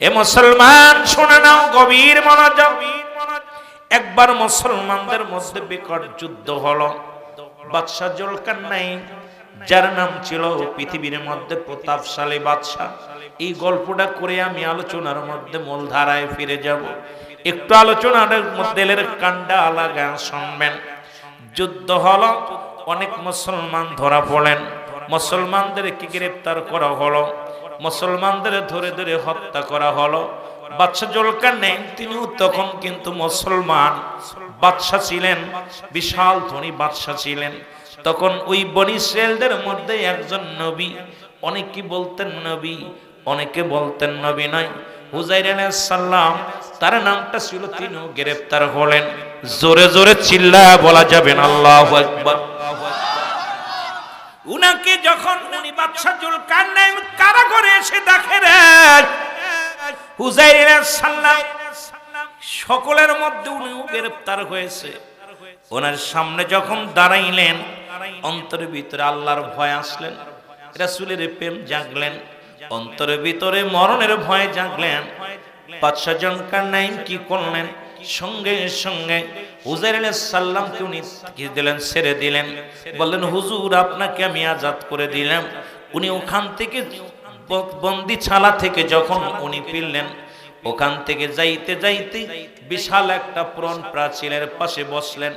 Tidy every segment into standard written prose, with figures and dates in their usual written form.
এ মুসলমান শুনে নাও গভীর মনোযোগ। একবার মুসলমানদের মধ্যে বিকট যুদ্ধ হলো। বাদশা জুলকারনাইন, যার নাম ছিল পৃথিবীর মধ্যে প্রতাপশালী বাদশা। এই গল্পটা করে আমি আলোচনার মধ্যে মূল ধারায় ফিরে যাব। একটু আলোচনার মধ্যে কান্ডা লাগা শুনবেন। যুদ্ধ হলো, অনেক মুসলমান ধরা পড়লেন, মুসলমানদেরকে গ্রেফতার করা হলো, মুসলমানদের ধরে ধরে হত্যা করা হলো। বাদশা জুলকারনাইন তিনিও তখন কিন্তু মুসলমান বাদশা ছিলেন, বিশাল ধনী বাদশা ছিলেন। তখন ওই বনি ইসরাইলদের মধ্যে একজন নবী, অনেকে বলতেন নবী, অনেকে বলতেন নবী নয়, হুজাইর আলাইহিস সালাম, তার নামটা ছিল, তিনিও গ্রেফতার হলেন। জোরে জোরে চিল্লায়া বলা যাবে না আল্লাহু আকবার। উনাকে যখন উনি বাদশা জুলকারনাইন কারাগারে এসে দেখেন হুজাইর আলাইহিস সালাম সকলের মধ্যে উনিও গ্রেফতার হয়েছে, ওনার সামনে যখন দাঁড়াইলেন অন্তরের ভিতরে আল্লাহর ভয় আসলেন, রাসূলের প্রেম জাগলেন, অন্তরের ভিতরে মরণের ভয় জাগলেন। বাদশা জুলকারনাইন কি করলেন? সঙ্গে সঙ্গে হুজাইর আলাইহিস সালামকে উনি কি দিলেন? ছেড়ে দিলেন। বললেন হুজুর আপনাকে আমি আজাদ করে দিলাম। উনি ওখান থেকে বন্দি ছালা থেকে যখন উনি ফিরলেন, ওখান থেকে যাইতে যাইতে বিশাল একটা পুরন প্রাচীরের পাশে বসলেন।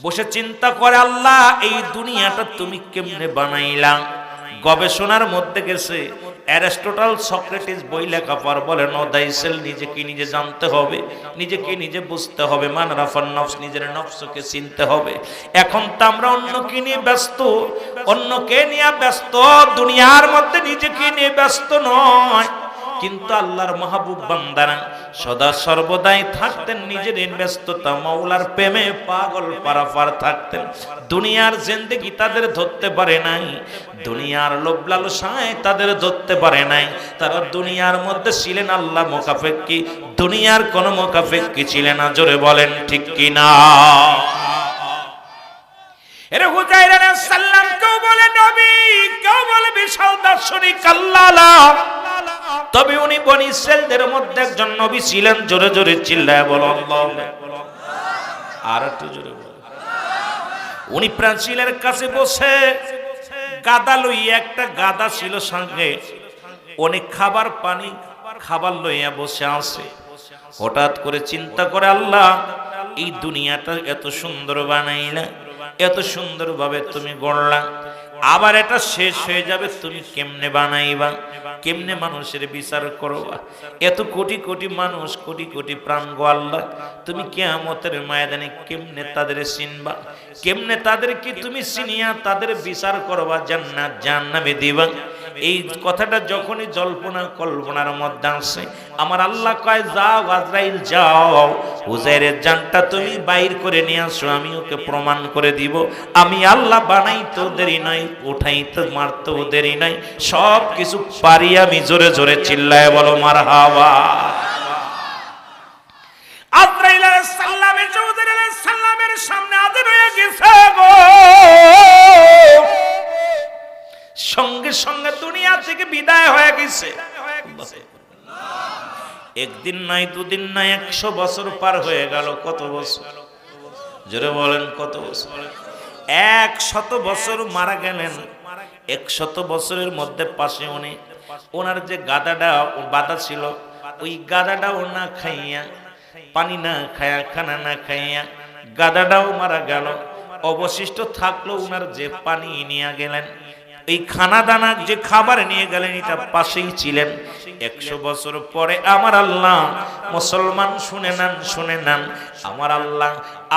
বসে চিন্তা করে আল্লাহ এই দুনিয়াটা তুমি কেমনে বানাইলা। গবেষণার মধ্যে গেছে, অ্যারিস্টটল সক্রেটিস বই লেখা পর বলে নো দাইসেল, নিজেকে নিজে জানতে হবে, নিজেকে নিজে বুঝতে হবে, মান রাফান নফস, নিজের নফসকে চিনতে হবে। এখন তো আমরা অন্যকে নিয়ে ব্যস্ত, অন্যকে নিয়ে ব্যস্ত, দুনিয়ার মধ্যে নিজেকে নিয়ে ব্যস্ত নয়। কিন্তু আল্লাহর মাহবুব বান্দারা সদা সর্বদাই থাকতেন নিজের ব্যস্ততা, মাওলার প্রেমে পাগল পারাপার থাকতেন। দুনিয়ার জিন্দেগি তাদের ধরতে পারে নাই, দুনিয়ার লোভ লালসায় তাদের ধরতে পারে নাই। তারা দুনিয়ার মধ্যে ছিলেন আল্লাহ মুখাফেক্কি, দুনিয়ার কোন মুখাফেক্কি ছিলেন না। জোরে বলেন ঠিক কিনা? এরে হুজাইর আলাইহিস সালাম কেউ বলে নবী, কেউ বলে বিশাল দার্শনিক আল্লাহ, তবে উনি বনি ইসরাইলদের মধ্যে একজন নবী ছিলেন। জোরে জোরে চিল্লায় বলো আল্লাহু আকবার। আর একটু জোরে বলো। উনি প্রাচীরের কাছে বসে গাদা লইয়া, একটা গাদা ছিল সঙ্গে, অনেক খাবার পানি খাবার লইয়া বসে আছে। হঠাৎ করে চিন্তা করে আল্লাহ এই দুনিয়াটা এত সুন্দর বানাইলা, এত সুন্দর ভাবে তুমি গড়লা, আবার এটা শেষ হয়ে যাবে, তুমি কেমনে বানাইবা, কেমনে মানুষের বিচার করবা? এত কোটি কোটি মানুষ, কোটি কোটি প্রাণ গো আল্লাহ, তুমি কিয়ামতের ময়দানে কেমনে তাদের চিনবা, কেমনে তাদেরকে তুমি চিনিয়া তাদের বিচার করবা, জান্নাত জাহান্নামে দিবা? এই কথাটা যখনই জল্পনা কল্পনার মধ্যে আসে, আমার আল্লাহ কয় যাও আজরাইল যাও, হুজাইরের জানটা তুমি বাইর করে নিয়ে আসো, আমি ওকে প্রমাণ করে দিব আমি আল্লাহ। বানাইতে দেরি নাই, উঠাইতে মারতে দেরি নাই, সব কিছু পারি আমি। জোরে জোরে চিল্লায় বলো মারহাবা। আজরাইল আলাইহিস সালাম হুজাইর আলাইহিস সালামের সামনে হাজির হয়ে গেছে গো। সঙ্গে সঙ্গে দুনিয়া থেকে বিদায় হয়ে গেছে। একদিন নাই, দুদিন নাই, 100 বছর পার হয়ে গেল। কত বছর? জোরে বলেন কত বছর? 100 বছর মারা গেলেন। 100 বছরের মধ্যে পাশে উনি ওনার যে গাদাটা বাঁধা ছিল, ওই গাদাটাও না খাইয়া, পানি না খাইয়া, খানা না খাইয়া গাদাটাও মারা গেল। অবশিষ্ট থাকলো উনার যে পানি নিয়ে গেলেন, এই খানা দানা যে খাবার নিয়ে গেলেন, এটা পাশেই ছিলেন। 100 বছর পরে আমার আল্লাহ, মুসলমান শুনে নেন, শুনে নেন, আমার আল্লাহ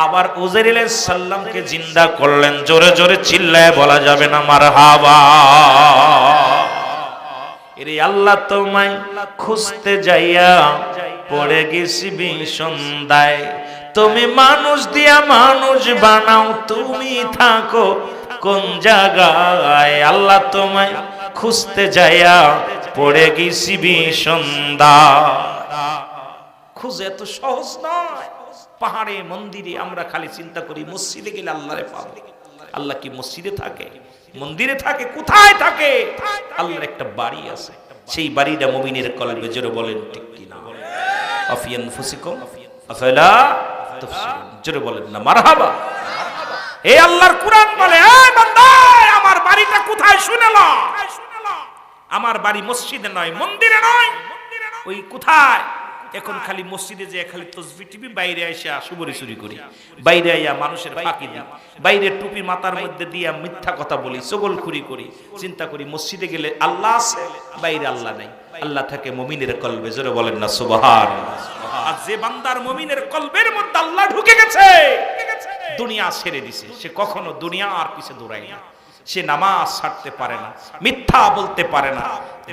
আবার হুজাইর আলাইহিস সালামকে জিন্দা করলেন। জোরে জোরে চিল্লায় বলা যাবে না মারহাবা। এরে আল্লাহ তোমায় খুঁজতে যাইয়া পড়ে গেছি বিসন্দায়, তুমি মানুষ দিয়া মানুষ বানাও, তুমি থাকো কোন জায়গায়? আল্লাহ তোমায় খুঁজতে যাইয়া পড়ে গেছি বিসন্দায়। খুঁজে এত সহজ নয়। পাহাড়ে মন্দিরে আমরা খালি চিন্তা করি মসজিদে গেলে আল্লাহরে পাবো। আল্লাহ কি মসজিদে থাকে, মন্দিরে থাকে? কোথায় থাকে? আল্লাহর একটা বাড়ি আছে, সেই বাড়িটা মুমিনের কলবে, জোরে বলেন ঠিক কিনা? আফি আনফুসিকুম আফালা তুবসিরুন, জোরে বলেন না মারহাবা। এই আল্লাহর কুরআন বলে, এই বান্দা আমার বাড়িটা কোথায় শুনে ল। আমার বাড়ি মসজিদে নয়, মন্দিরে নয়, ওই কোথায়? এখন খালি মসজিদে যে খালি তাসবিহ টিপি, বাইরে এসে সুবরি চুরি করি, বাইরে আইয়া মানুষের ফাঁকি দিই, বাইরে টুপি মাথার মধ্যে দিয়া মিথ্যা কথা বলি, চগলখুরি করি। চিন্তা করি মসজিদে গেলে আল্লাহ আছে, বাইরে আল্লাহ নাই। আল্লাহ থাকে মুমিনের কলবে, জোরে বলেন না সুবহানাল্লাহ। আর যে বান্দার মুমিনের কলবের মধ্যে আল্লাহ ঢুকে গেছে, দুনিয়া ছেড়ে দিছে, সে কখনো দুনিয়া আর পিছে দৌড়ায় না। সে নামাজ ছাড়তে পারে না, মিথ্যা বলতে পারে না,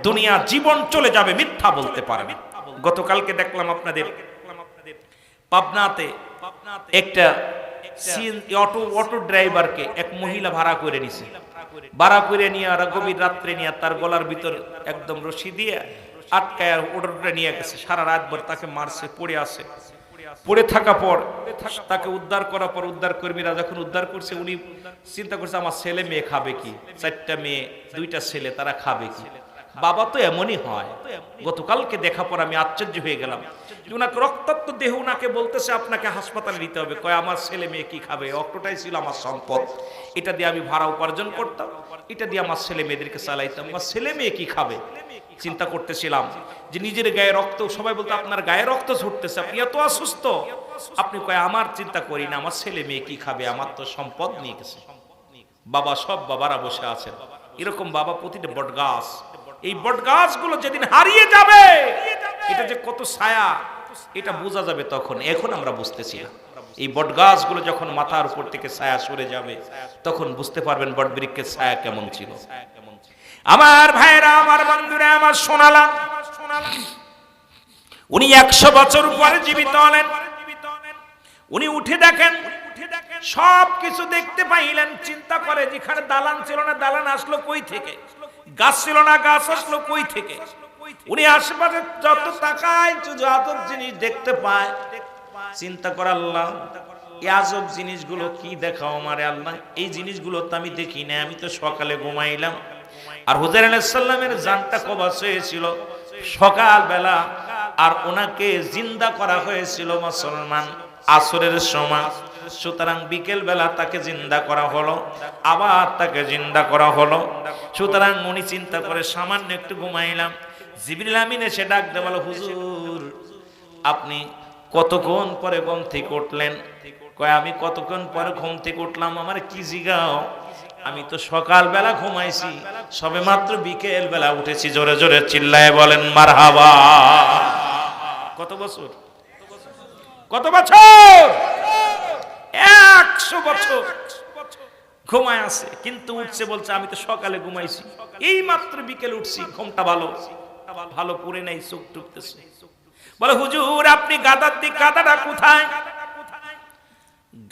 দুনিয়া জীবন চলে যাবে, মিথ্যা বলতে পারে না। গতকালকে দেখলাম আপনাদের পাবনাতে একটা অটো ড্রাইভারকে এক মহিলা ভাড়া করে নিছে। ভাড়া করে নিয়ে আর গভীর রাত্রে নিয়ে তার গলার ভিতর একদম রশি দিয়ে আটকায় অটোটা নিয়ে গেছে। সারা রাত ভর তাকে মারছে, পড়ে আছে। পড়ে থাকা পর তাকে উদ্ধার করার পর উদ্ধার কর্মীরা যখন উদ্ধার করছে, উনি চিন্তা করছে আমার ছেলে মেয়ে খাবে কি, 4টা মেয়ে 2টা ছেলে, তারা খাবে কি? বাবা তো এমনই হয়। গতকালকে দেখা পর আমি আশ্চর্য হয়ে গেলাম। উনাকে রক্তাক্ত দেহ, উনাকে বলতেছে আপনাকে হাসপাতালে নিতে হবে। কয় আমার ছেলে মেয়ে কি খাবে? অটোটাই ছিল আমার সম্পদ, এটা দিয়ে আমি ভাড়া উপার্জন করতাম, এটা দিয়ে আমার ছেলে মেয়েদেরকে চালাইতাম, আমার ছেলে মেয়ে কি খাবে? চিন্তা করতেছিলাম যে নিজের গায়ে রক্ত, সবাই বলতো আপনার গায়ে রক্ত ছুটতেছে, আপনি এত অসুস্থ। আপনি কয় আমার চিন্তা করি না, আমার ছেলে মেয়ে কি খাবে, আমার তো সম্পদ নিয়ে গেছে। বাবা, সব বাবারা বসে আছেন এরকম বাবা প্রতিটা বট গাছ। এই বট গাছগুলো যেদিন হারিয়ে যাবে, এটা যে কত ছায়া এটা বোঝা যাবে তখন। এখন আমরা বুঝতেছি না। এই বট গাছগুলো যখন মাথার উপর থেকে ছায়া সরে যাবে, তখন বুঝতে পারবেন বট বৃক্ষের ছায়া কেমন ছিল। আমার ভাইরা, আমার বন্ধুরা, আমার শোনালাম, উনি 100 বছর পরে জীবিত হলেন। উনি উঠে দেখেন, সব কিছু দেখতে পাইলেন। চিন্তা করে যেখানে দালান ছিল না, দালান আসলো কই থেকে? গাছ ছিল না, গাছ আসলো কই থেকে? উনি আশেপাশে যত তাকায় যত জিনিস দেখতে পায়, চিন্তা করে আল্লাহ এই আজব জিনিসগুলো কি দেখাও আমারে আল্লাহ, এই জিনিসগুলো তো আমি দেখি না, আমি তো সকালে ঘুমাইলাম। আর হুজাইর আলাইহিস সালামের জানটা কবজ হয়েছিল সকাল বেলা, আর ওনাকে জিন্দা করা হয়েছিল মুসলমান আসরের সময়। সুতরাং বিকেল বেলা তাকে জিন্দা করা হলো, আবার তাকে জিন্দা করা হলো। সুতরাং উনি চিন্তা করে সামান্য একটু ঘুমাইলাম। জিবরিল আমিন এসে ডাক দিয়ে বলে, হুজুর আপনি কতক্ষণ পরে ঘুম থেকে উঠলেন? কয় আমি কতক্ষণ পরে ঘুম থেকে উঠলাম, আমার কি জিগাও? আমি তো সকাল বেলা ঘুমাইছি, সবে মাত্র বিকেল বেলা উঠেছি। জোরে জোরে চিল্লায় বলেন মারহাবা। কত বছর? কত বছর? 100 বছর ঘুমায় আছে, কিন্তু উঠছে বলছে আমি তো সকালে ঘুমাইছি, এই মাত্র বিকেল উঠছি, ঘুমটা ভালো ভালো পুরে নাই, চোখ টুকতেছে। বলে হুজুর আপনি গাধার দিকে, গাধাটা কোথায়?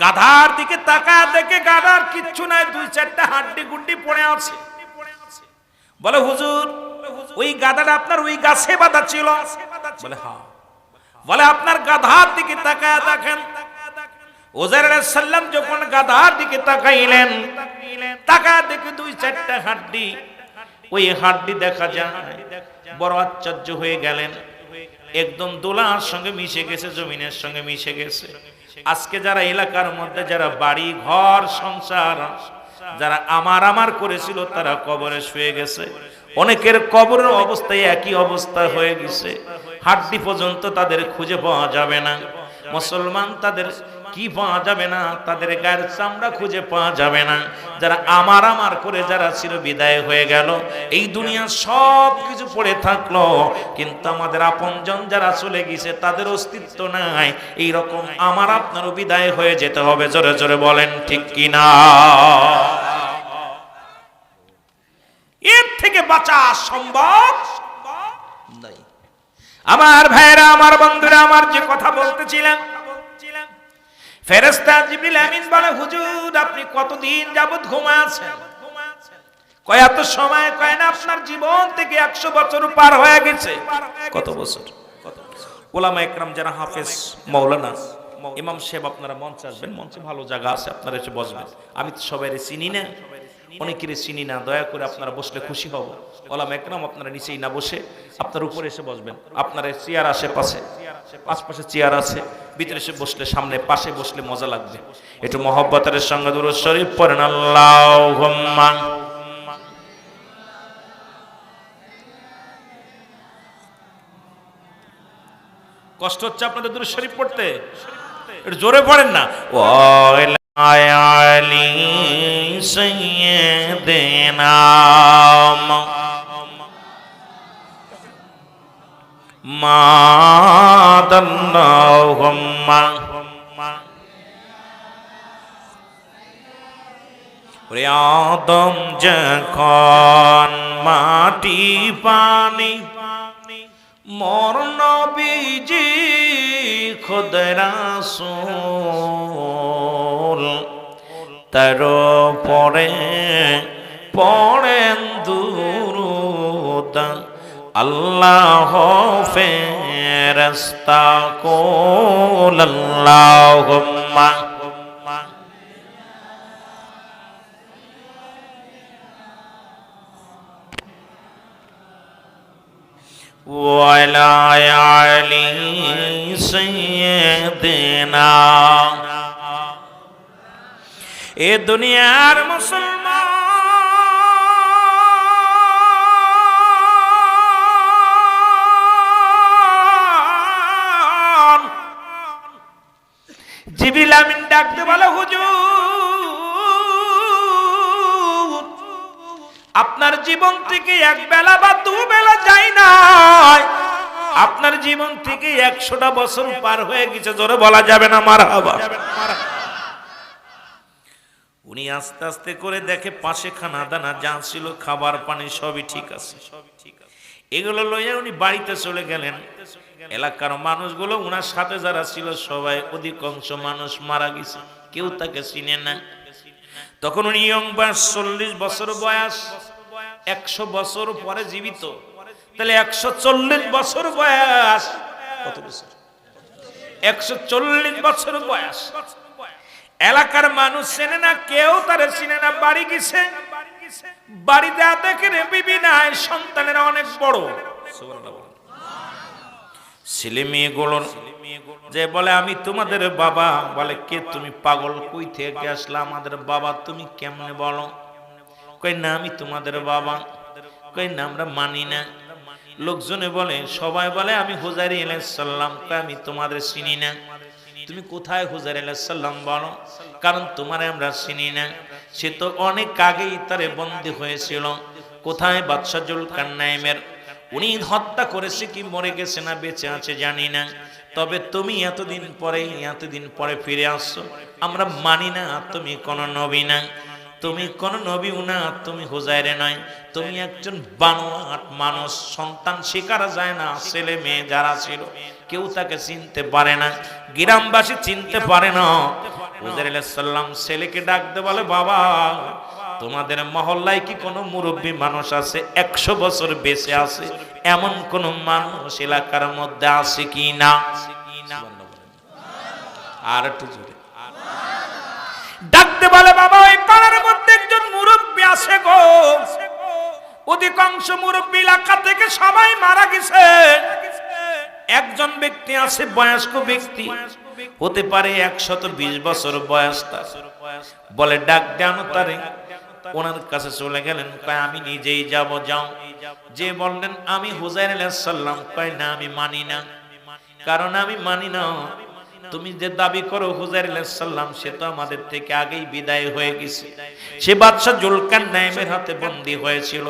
গাধার দিকে তাকায় দেখে গাধার কিচ্ছু নাই, 2-4টা হাড্ডি গুড্ডি পড়ে আছে। বলে হুজুর ওই গাধাটা আপনার ওই গাছে বাঁধা ছিল? বলে হ্যাঁ। বলে আপনার গাধার দিকে তাকায় দেখেন। হুজাইর আলাইহিস সালাম যখন গাধার দিকে তাকাইলেন, তাকায় দেখে 2-4টা হাড্ডি, ওই হাড্ডি দেখা যায়। বড় আশ্চর্য হয়ে গেলেন, একদম দোলার সঙ্গে মিশে গেছে, জমিনের সঙ্গে মিশে গেছে। আজকে যারা এলাকার মধ্যে যারা বাড়ি ঘর সংসার যারা আমার করেছিল, তারা কবরে শুয়ে গেছে। অনেকের কবরের অবস্থায় একই অবস্থা হয়ে গেছে, হাড্ডি পর্যন্ত তাদের খুঁজে পাওয়া যাবে না। মুসলমান তাদের কি পাওয়া যাবে না, তাদের গায়ের চামড়া খুঁজে পাওয়া যাবে না। যারা আমার করে যারা ছিল বিদায় হয়ে গেল, এই দুনিয়া সব কিছু পড়ে থাকলো, কিন্তু আমাদের আপনজন যারা চলে গেছে তাদের অস্তিত্ব নাই। এই রকম আমার আপনারও বিদায় হয়ে যেতে হবে। জোরে জোরে বলেন ঠিক কিনা? এর থেকে বাঁচা সম্ভব নাই। আমার ভাইরা, আমার বন্ধুরা, আমার যে কথা বলতেছিলাম, ফেরেশতা জিবরিল আমিন বলে হুজুর আপনি কতদিন যাবত ঘুমাচ্ছেন? কয় এত সময়? কয় না, আপনার জীবন থেকে 100 বছর পার হয়ে গেছে। কত বছর? ওলামা একরাম যারা হাফেজ, মাওলানা, ইমাম সাহেব, আপনারা মঞ্চে আসবেন, মঞ্চে ভালো জায়গা আছে, আপনারা এসে বসবেন। আমি তো সবাই চিনি না, অনেকেরই চিনি না, দয়া করে আপনারা বসলে খুশি হব। ওলামা একরাম আপনারা নিচেই না বসে আপনার উপরে এসে বসবেন। আপনার চেয়ার আশেপাশে, আশপাশে চেয়ার আছে, ভিতরে এসে বসলে, সামনে পাশে বসলে মজা লাগবে। একটু মহব্বতের সঙ্গে দুরূদ শরীফ পড়েন, আল্লাহুম্মা। কষ্ট হচ্ছে আপনাদের দুরূদ শরীফ পড়তে? একটু জোরে পড়েন না। আলি সাইয়্যিদিনা মাদাল্লাহুম্মা। ওরে আদম যখন মাটি পানি, মোর নবীজি খুদ রাসূল, তার পরে পড়েন দুরূদ আল্লাহ ফেরেশতা কুল আল্লাহুম্মা। ওয়ালা আলি সাইয়্যিদিনা। এ দুনিয়ার মুসলমান জিবরিল আমিন ডাকতে বলে, হুজুর আপনার জীবন থেকে এক বেলা বা দু বেলা যায় নাই, আপনার জীবন থেকে 100টা বছর পার হয়ে গেছে। জোরে বলা যাবে না মারহাবা? উনি আস্তে আস্তে করে দেখে পাশে খানা দানা যা ছিল, খাবার পানি সবই ঠিক আছে। এগুলো লইয়া উনি বাড়িতে চলে গেলেন। এলাকার মানুষগুলো উনার সাথে যারা ছিল সবাই, অধিকাংশ মানুষ মারা গেছে, কেউ তাকে চিনে না। তখন উনি ইয়ং বয়স, 40 বছর বয়স, 100 বছর পরে জীবিত, তাহলে 140 বছর বয়স। কত বছর? 140 বছর বয়স। এলাকার মানুষ চেনে না, কেউ তারে চিনে না। বাড়ি গেছে, বাড়িতে দেখে বিবি নাই, সন্তানেরা অনেক বড়। ছেলে মেয়েগুলোর যে বলে আমি তোমাদের বাবা, বলে কে তুমি? পাগল, কই থেকে আসলা? আমাদের বাবা। তুমি কেমনে বলো? কই না আমি তোমাদের বাবা। কই না আমরা মানি না। লোকজনে বলে, সবাই বলে আমি হুজাইর আলাইহিস সালাম। কই আমি তোমাদের চিনি না। তুমি কোথায় হুজাইর আলাইহিস সালাম বলো, কারণ তোমারে আমরা চিনি না। সে তো অনেক আগেই তারে বন্দী হয়েছিল। কোথায়? বাদশা জুলকারনাইনের। উনি হত্যা করেছে কি মরে গেছে না বেঁচে আছে জানি না, তবে তুমি এতদিন পরে ফিরে আসছো, আমরা মানি না তুমি কোন নবী না, তুমি কোন নবী না, তুমি হুজাইরে নয়, তুমি একজন বানোয়াট মানুষ। সন্তান শিকারা যায় না, ছেলে মেয়ে যারা ছিল কেউ তাকে চিনতে পারে না, গ্রামবাসী চিনতে পারে না। হুজাইর আলাইহিস সালাম ছেলেকে ডাকতে বলে, বাবা তোমাদের মহল্লায় কি কোনো মুরব্বী মানুষ আছে 100 বছর বেঁচে আছে? এমন কোন মানুষ এলাকার মধ্যে আছে কি না? আর একটু জোরে ডাকতে বলে, বাবা ওই পাড়ার মধ্যে একজন মুরব্বী আছে গো। অধিকাংশ মুরব্বী এলাকা থেকে সবাই মারা গেছে। একজন ব্যক্তি আছে, বয়স্ক ব্যক্তি, হতে পারে 120 বছর বয়স তার। বলে ডাক দেন তারে। ওনার কাছে চলে গেলেন, কয় আমি নিজেই যাব। যাও। যে বললেন আমি হুজাইর আলাইহিস সালাম। কয় না আমি মানি না, কারণ আমি মানি না। তুমি যে দাবি করো হুজাইর আলাইহিস সালাম, সে তো আমাদের থেকে আগেই বিদায় হয়ে গেছে। সে বাদশা জুলকারনাইনের হাতে বন্দী হয়েছিল।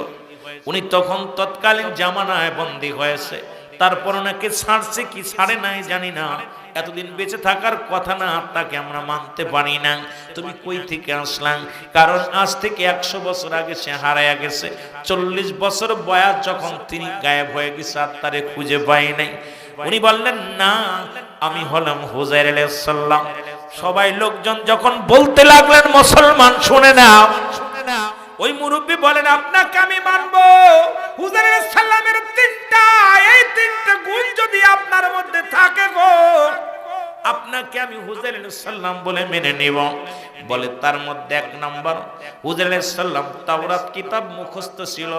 উনি তখন তৎকালীন জামানায় বন্দী হয়েছে। তারপর নাকি ছাড়ছে কি ছাড়ে নাই জানি না, এতদিন বেঁচে থাকার কথা না, তাকে আমরা মানতে পারি না। তুমি কই থেকে আসলাম? কারণ আজ থেকে 100 বছর আগে সে হারায়া গেছে। 40 বছর বয়স যখন তিনি গায়েব হয়ে গেছে, আর তারে খুঁজে পাই নাই। উনি বললেন না আমি হলাম হুজাইর আলাইহিস সালাম। সবাই লোকজন যখন বলতে লাগলেন, মুসলমান শুনে নাও, ওই মুরব্বী বলেন আপনাকে আমি মানবো। হুজাইর আলাইহিস সালামের 3টা গুণ যদি আপনার মধ্যে থাকে গো, আপনি আপনাকে আমি হুজাইর আলাইহিস সালাম বলে মেনে নেব। বলে তার মধ্যে এক নাম্বার, হুজাইর আলাইহিস সালাম তাওরাত কিতাব মুখস্থ ছিল,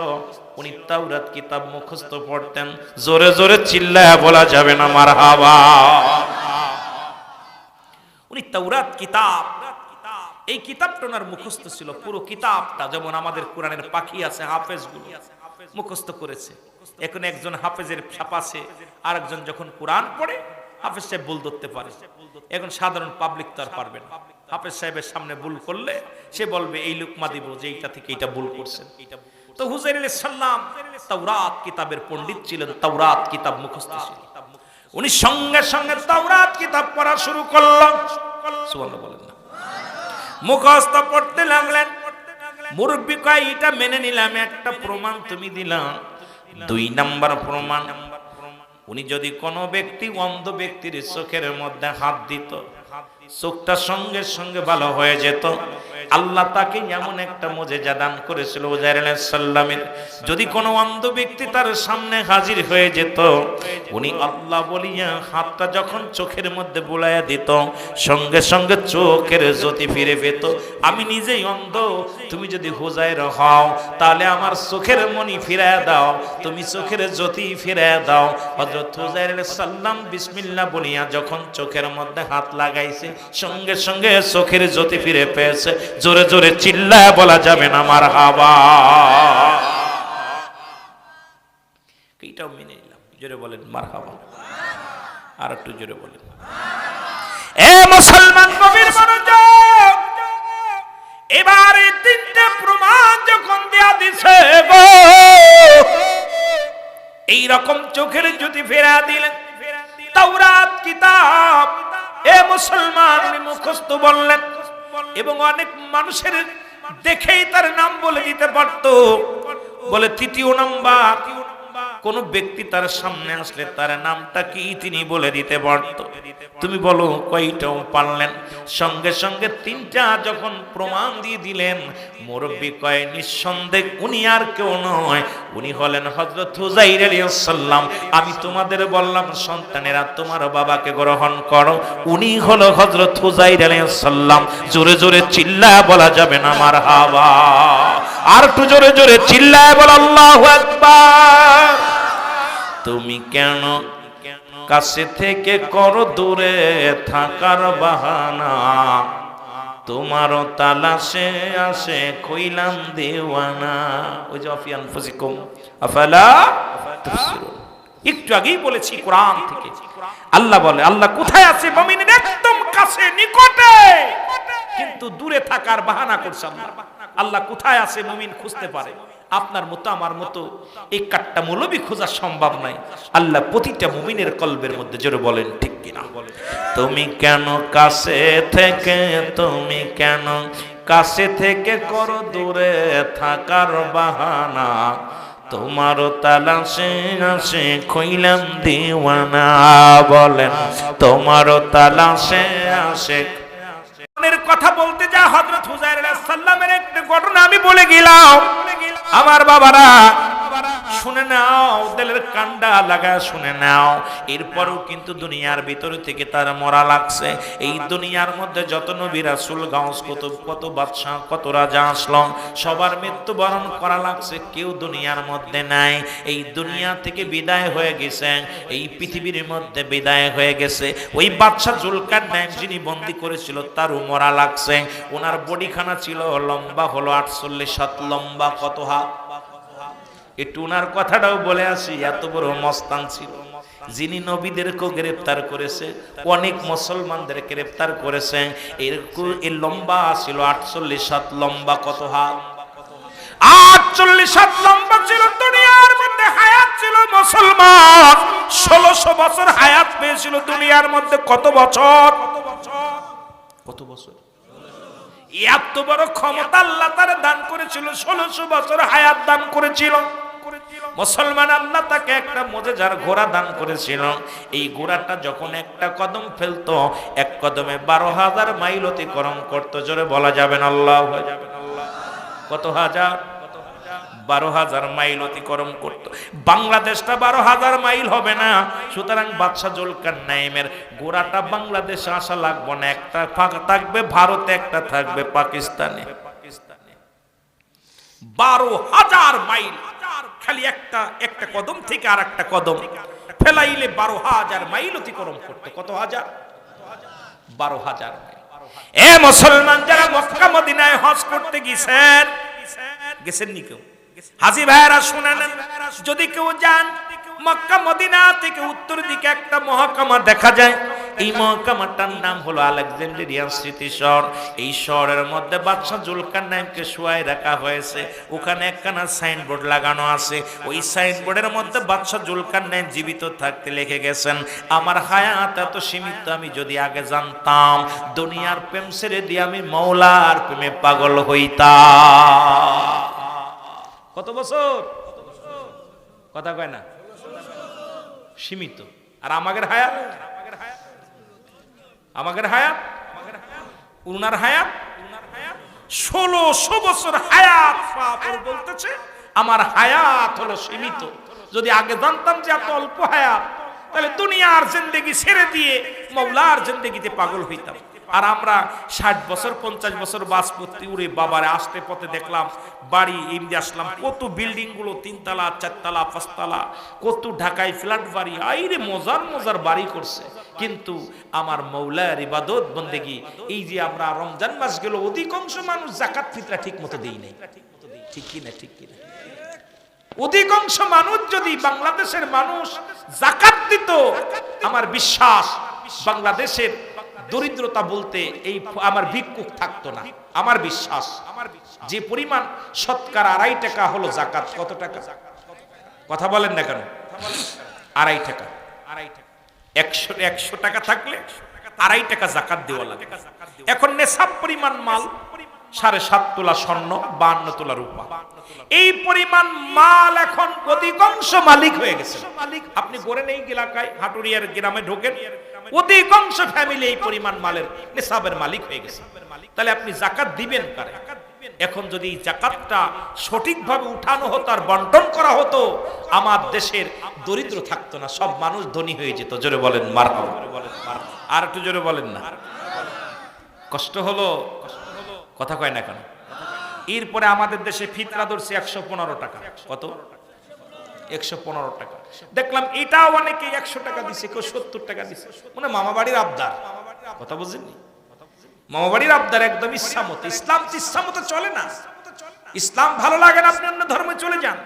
উনি তাওরাত কিতাব মুখস্থ পড়তেন। জোরে জোরে চিল্লায়া বলা যাবে না মারহাবা। উনি তাওরাত কিতাব, এই কিতাবটা ওনার মুখস্থ ছিল, পুরো কিতাবটা। যেমন আমাদের কোরআনের পাখি আছে, হাফেজগুলো মুখস্থ করেছে। এখন একজন হাফেজের ছাপাছে, আরেকজন যখন কোরআন পড়ে হাফেজ সাহেব ভুল ধরতে পারে। এখন সাধারণ পাবলিক তো আর পারবে না। হাফেজ সাহেবের সামনে ভুল করলে সে বলবে এই লুকমা দিব যে এইটা থেকে এইটা ভুল করছেন। তো হুজাইর আলাইহিস সালাম তাওরাত কিতাবের পণ্ডিত ছিলেন, তাওরাত কিতাব মুখস্থ ছিল। উনি সঙ্গে সঙ্গে তাওরাত কিতাব পড়া শুরু করলেন। সুবহানাল্লাহ বলেন না। মুখস্থ পড়তে লাগলেন। মুরব্বি কয় এটা মেনে নিলাম, একটা প্রমাণ তুমি দিলাম। 2 নাম্বার প্রমাণ, উনি যদি কোনো ব্যক্তি অন্ধ ব্যক্তির চোখের মধ্যে হাত দিত, চোখটা সঙ্গে সঙ্গে ভালো হয়ে যেত। আল্লাহ তাকে এমন একটা মুজিজা দান করেছিল হুজাইর আলাইহিস সালামের, যদি কোনো অন্ধ ব্যক্তি তার সামনে হাজির হয়ে যেত, উনি আল্লাহ বলিয়া হাতটা যখন চোখের মধ্যে বুলাইয়া দিত, সঙ্গে সঙ্গে চোখের জ্যোতি ফিরে পেত। আমি নিজেই অন্ধ, তুমি যদি হুজাইর হও তাহলে আমার চোখের মনি ফিরাইয়া দাও, তুমি চোখের জ্যোতি ফিরাইয়া দাও। হযরত হুজাইর আলাইহিস সালাম বিসমিল্লাহ বলিয়া যখন চোখের মধ্যে হাত লাগাইছে, সঙ্গে সঙ্গে চোখের জ্যোতি ফিরে পেয়েছে। জোরে জোরে চিল্লায়া বলা যাবে না মারহাবা। এইটাও মেনে নিলাম, জোরে বলেন মারহাবা। আর একটু জোরে বলেন। এ মুসলমান নবীর মনোযোগ, এবার এই 3টে প্রমাণ যখন দেয়া দিছে গো, এই রকম চোখের জ্যোতি ফেরা দিলেন। তাওরাত কিতাব এ মুসলমান মুখস্থ বললেন, এবং অনেক মানুষের দেখেই তার নাম বলে দিতে পারত। বলে 3য় নাম্বার, কোন ব্যক্তি তার সামনে আসলে তার নামটা কি তিনি বলে দিতে পারত। তুমি বলো কয়টাও পারলেন? সঙ্গে সঙ্গে 3টা যখন প্রমাণ দিয়ে দিলেন, মুরব্বি কয় নিঃসন্দেহ উনি আর কেউ নয়, উনি হলেন হযরত হুজাইর আলাইহিস সালাম। আমি তোমাদের বললাম সন্তানেরা তোমার বাবাকে গ্রহণ করো, উনি হলো হযরত হুজাইর আলাইহিস সালাম। জোরে জোরে চিল্লায়া বলা যাবে না মারহাবা। আর একটু জোরে জোরে চিল্লায়া বল আল্লাহু আকবার। তুমি কেন কাছে থেকে করো দূরে থাকার বাহানা, তোমারও তালাশে আসে কইলাম দেওয়ানা। ওই যে আফি আনফুসিকুম আফালা তুবসিরুন, একটু আগেই বলেছি কোরআন থেকে। আল্লাহ বলে আল্লাহ কোথায় আছে? মুমিনের একদম কাছে নিকটে, কিন্তু দূরে থাকার বাহানা করছে। আল্লাহ কোথায় আছে মুমিন খুঁজতে পারে। আপনার মতো আমার মতো এই কাট্টা মৌলবি খোঁজা সম্ভব নাই। আল্লাহ প্রতিটা মুমিনের কলবের মধ্যে জোরে বলেন ঠিক কিনা। তুমি কেন কাছে থেকে, তুমি কেন কাছে থেকে করো দূরে থাকার বাহানা, তোমারও তালাশে আসে কইলাম দিওয়ানা। বলেন তোমারও তালাশে আসে। কথা বলতে যা হযরত হুজাইর আলাইহিস সালামের একটা ঘটনা আমি বলে গেলাম। আমার বাবারা শুনে নাও, দিলের কান্ডা লাগা শুনে নাও। এরপরও কিন্তু দুনিয়ার ভিতর থেকে তার মরা লাগছে। এই দুনিয়ার মধ্যে যত নবী রাসূল গাউস কুতুব কত বাদশা কত রাজা আসলো, সবার মৃত্যুবরণ করা লাগছে, কেউ দুনিয়ার মধ্যে নাই। এই দুনিয়া থেকে বিদায় হয়ে গেছে, এই পৃথিবীর মধ্যে বিদায় হয়ে গেছে। ওই বাদশা জুলকারনাইন যিনি বন্দী করেছিল তারও মরা লাগছে। ওনার বডিখানা ছিল লম্বা হলো 48 হাত লম্বা। কত হাত? একটু ওনার কথাটাও বলে আসি। এত বড় মস্তান ছিল, যিনি নবীদেরকেও গ্রেফতার করেছে, অনেক মুসলমানদের গ্রেফতার করেছে। এর লম্বা ছিল 48 হাত লম্বা। কত হাত? 48 হাত লম্বা ছিল। দুনিয়ার মধ্যে হায়াত ছিল মুসলমান 1600 বছর হায়াত পেয়েছিল দুনিয়ার মধ্যে। কত বছর? কত বছর? এত বড় ক্ষমতা আল্লাহ তারে দান করেছিল, 1600 বছর হায়াত দান করেছিল। মুসলমান আল্লাহ তাকে একটা মুজিজার ঘোড়া দান করেছিল। এই ঘোড়াটা যখন একটা কদম ফেলতো, এক কদমে 12,000 মাইল অতিক্রম করতো। জোরে বলা যাবে না আল্লাহু আকবার। কত হাজার? 12,000 মাইল অতিক্রম করত। বাংলাদেশটা 12,000 মাইল হবে না। সুতরাং বাদশাহ জুলকারনাইনের গোড়াটা বাংলাদেশে আসা লাগবে না, একটা থাকবে ভারতে, একটা থাকবে পাকিস্তানে। 12,000 মাইল, খালি একটা কদম থেকে আর একটা কদম ফেলাইলে 12,000 মাইল অতিক্রম করতে। কত হাজার? 12,000 মাইল। এ মুসলমান যারা মক্কা মদিনায় হজ করতে গেছেন নি কেউ? হাজী ভাইরা শুনেন, যদি কেউ যান মক্কা মদিনা থেকে উত্তর দিকে একটা মহকামা দেখা যায়। এই মহকামাটার নাম হলো আলেকজান্দ্রিয়া স্মৃতি শহর। এই শহরের মধ্যে বাদশাহ জুলকারনাইনকে শুয়াই রাখা হয়েছে। ওখানে একখানা সাইনবোর্ড লাগানো আছে। ওই সাইনবোর্ডের মধ্যে বাদশাহ জুলকারনাইন জীবিত থাকতে লিখে গেছেন, আমার হায়াত এত সীমিত, আমি যদি আগে জানতাম দুনিয়ার প্রেম ছেড়ে দিয়ে আমি মওলার প্রেমে পাগল হইতাম। কত বছর? কথা কয় না, সীমিত। আর আমাদের হায়াত, উনার হায়াত 1600 বছর হায়াত। বলতেছে আমার হায়াত হলো সীমিত, যদি আগে জানতাম যে এত অল্প হায়াত, তাহলে দুনিয়ার জিন্দেগি ছেড়ে দিয়ে মওলার জিন্দেগিতে পাগল হইতাম। আর আমরা 60 বছর 50 বছর বাস করতে উড়ে বাবারে আসতে পথে দেখলাম বাড়ি এমনি আসলাম, কত বিল্ডিং গুলো 3 তলা 4 তলা 5 তলা, কত ঢাকায় ফ্ল্যাট বাড়ি, আইরে মজার মজার বাড়ি করছে। কিন্তু আমার মওলার ইবাদত বন্দেগি, এই যে আমরা রমজান মাস গেল, অধিকাংশ মানুষ যাকাত ফিতরা ঠিক মতো দেই নাই। ঠিক কি না? ঠিক কি না? অধিকাংশ মানুষ যদি বাংলাদেশের মানুষ যাকাত দিত, আমার বিশ্বাস বাংলাদেশের দরিদ্রতা বলতে এই আমার ভিক্ষুক থাকতো না। আমার বিশ্বাস যে পরিমাণ শতকরা 2.5 টাকা হলো যাকাত। কত টাকা? কথা বলেন না কেন? 2.5 টাকা। 100 টাকা থাকলে 2.5 টাকা যাকাত দেওয়া লাগে। এখন নেশাব পরিমাণ মাল 7.5 তোলা স্বর্ণ, 52 তোলা রূপা, এই পরিমাণ মাল এখন অধিকাংশ মালিক হয়ে গেছে। আপনি গড়েন এই এলাকায় হাটুরিয়ার গ্রামে ঢোকেন, অধিকাংশ ফ্যামিলি এই পরিমাণ মালের নেশাবের মালিক হয়ে গেছে। তাহলে আপনি যাকাত দিবেন কারে? এখন যদি যাকাতটা সঠিকভাবে উঠানো হতো আর বন্টন করা হতো, আমার দেশের দরিদ্র থাকতো না, সব মানুষ ধনী হয়ে যেত। জোরে বলেন মারহাবা। আর একটু জোরে বলেন না। কষ্ট হলো, কথা কয় না কেন? এরপরে আমাদের দেশে ফিতরা ধরছে 115 টাকা। কত? 115 টাকা। দেখলাম এটাও অনেকে 100 টাকা দিছে, কেউ 70 টাকা দিছে। মানে মামা বাড়ির আবদার। কথা বুঝেননি? মামা বাড়ির আবদার একদম ইচ্ছামতো। ইসলাম ইচ্ছামতো চলে না। ইসলাম ভালো লাগে না আপনি অন্য ধর্মে চলে যান।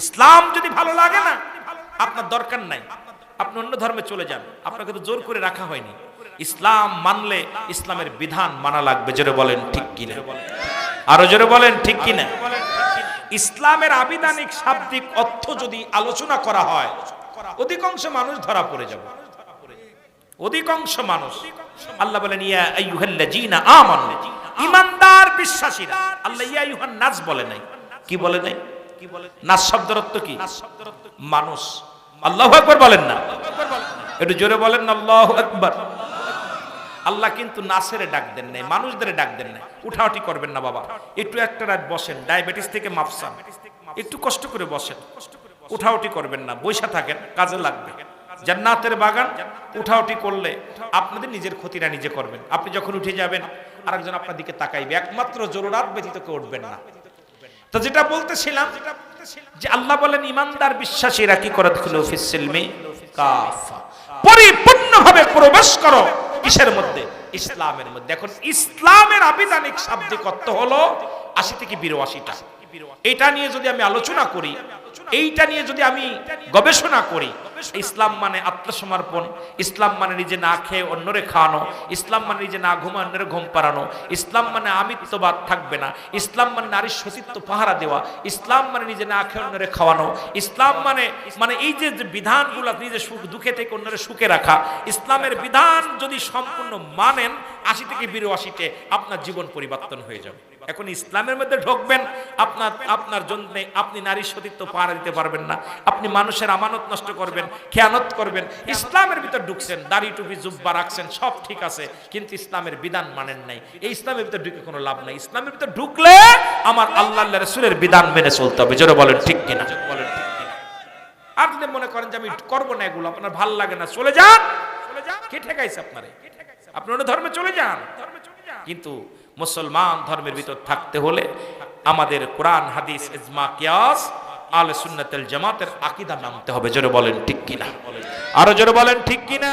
ইসলাম যদি ভালো লাগে না, আপনার দরকার নাই, আপনি অন্য ধর্মে চলে যান। আপনাকে তো জোর করে রাখা হয়নি। ইসলাম মানলে ইসলামের বিধান মানা লাগবে। জোরে বলেন ঠিক কিনা? আরো জোরে বলেন ঠিক কিনা? ইসলামের আবিধানিক শাব্দিক অর্থ যদি আলোচনা করা হয়, অধিকাংশ মানুষ ধরা পড়ে যাবে। অধিকাংশ মানুষ। আল্লাহ বলেন ইয়া আইয়ুহাল্লাযীনা আমানু, ঈমানদার বিশ্বাসীরা। আল্লাহ ইয়া আইয়ুহান নাস বলে নাই। কি বলে নাই? নাস শব্দের অর্থ কি? মানুষ। আল্লাহু আকবার বলেন না? একটু জোরে বলেন না আল্লাহু আকবার। আল্লাহ কিন্তু নাসেরে ডাক দেন নাই, মানুষদের ডাক দেন নাই। উঠাউঠি করবেন না বাবা, একটু একটা রাত বসেন, ডায়াবেটিস থেকে মাফসান, একটু কষ্ট করে বসেন, উঠাউঠি করবেন না, বৈশা থাকেন, কাজে লাগবে। জান্নাতের বাগান, উঠাউঠি করলে আপনাদের নিজের ক্ষতিটা নিজে করবেন। আপনি যখন উঠে যাবেন আরেকজন আপনার দিকে তাকাইবে, একমাত্র জরুরাত ব্যতীত কেউ উঠবেন না। তো যেটা বলতেছিলাম যে আল্লাহ বলেন ঈমানদার বিশ্বাসীরা কি করে? দুখুলু ফিস সিলমি কাফা, পরিপূর্ণভাবে প্রবেশ করো। কিসের মধ্যে? ইসলামের মধ্যে। এখন ইসলামের আবিধানিক শাব্দিক অর্থ হলো 80 থেকে 82টা। এটা নিয়ে যদি আমি আলোচনা করি, এইটা নিয়ে যদি আমি গবেষণা করি, ইসলাম মানে আত্মসমর্পণ, ইসলাম মানে নিজে না খেয়ে অন্যরে খাওয়ানো, ইসলাম মানে নিজে না ঘুমায় অন্যরে ঘুম পাড়ানো, ইসলাম মানে আমিত্ববাদ থাকবে না, ইসলাম মানে নারীর সতীত্ব পাহারা দেওয়া, ইসলাম মানে নিজে না খেয়ে অন্যরে খাওয়ানো, ইসলাম মানে এই যে বিধানগুলো নিজে সুখ দুঃখে থেকে অন্যরে সুখে রাখা, ইসলামের বিধান যদি সম্পূর্ণ মানেন 80 থেকে 82তে আপনার জীবন পরিবর্তন হয়ে যাবে। এখন ইসলামের মধ্যে ঢুকবেন, আপনার জন্য আপনি নারী সতীত্ব পাহারা দিতে পারবেন না, আপনি মানুষের আমানত নষ্ট করবেন, খেয়ানত করবেন। ইসলামের ভিতর ঢুকছেন, দাড়ি টুপি জুব্বা রাখছেন, সব ঠিক আছে, কিন্তু ইসলামের বিধান মানেন নাই। এই ইসলামের ভিতর ঢুকে কোনো লাভ নাই। ইসলামের ভিতর ঢুকলে আমার আল্লাহ রাসূলের বিধান মেনে চলতে হবে। জোরে বলেন ঠিক কিনা? বলেন ঠিক কিনা? আর যদি মনে করেন যে আমি করবো না, এগুলো আপনার ভালো লাগে না, চলে যান। কে ঠেকাইছে আপনারে? আপনি অন্য ধর্মে চলে যান। কিন্তু মুসলমান ধর্মের ভিতর থাকতে হলে আমাদের কোরআন, হাদিস, ইজমা, কিয়াস, আহলে সুন্নাতুল জামাতের আকীদা মানতে হবে। জোরে বলেন ঠিক কিনা? আরো জোরে বলেন ঠিক কিনা?